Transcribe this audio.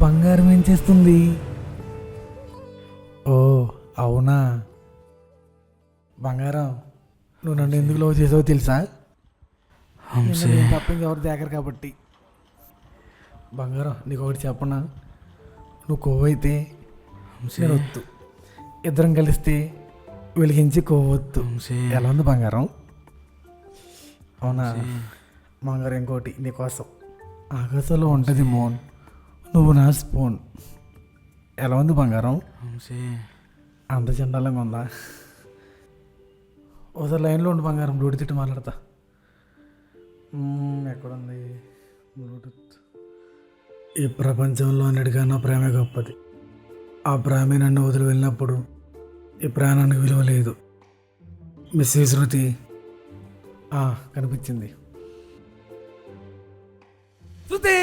బంగారం ఏం చేస్తుంది? ఓ అవునా బంగారం, నువ్వు నన్ను ఎందుకు లవ్ చేసావో తెలుసా? నేను తప్ప ఇంకెవరు దేకరు కాబట్టి. బంగారం నీకు ఒకటి చెప్పనా, నువ్వు కొవ్వైతే నేను వద్దు, ఇద్దరం కలిస్తే వెలిగించి కొవ్వొద్దు. ఎలా ఉంది బంగారం? అవునా బంగారం, ఇంకోటి నీకోసం. ఆకాశంలో ఉంటుంది మోన్, నువ్వు నా స్పూన్. ఎలా ఉంది బంగారం? అంత చండాలంగా ఉందా? ఒకసారి లైన్లో ఉండి బంగారం, బ్లూటూత్ తిట్టి మాట్లాడతా. ఎక్కడుంది బ్లూటూత్? ఈ ప్రపంచంలో అన్నిటికన్నా ప్రేమే గొప్పది. ఆ ప్రేమే నన్ను వదిలి వెళ్ళినప్పుడు ఈ ప్రాణానికి విలువ లేదు. మిస్ శృతి కనిపించింది. శృతి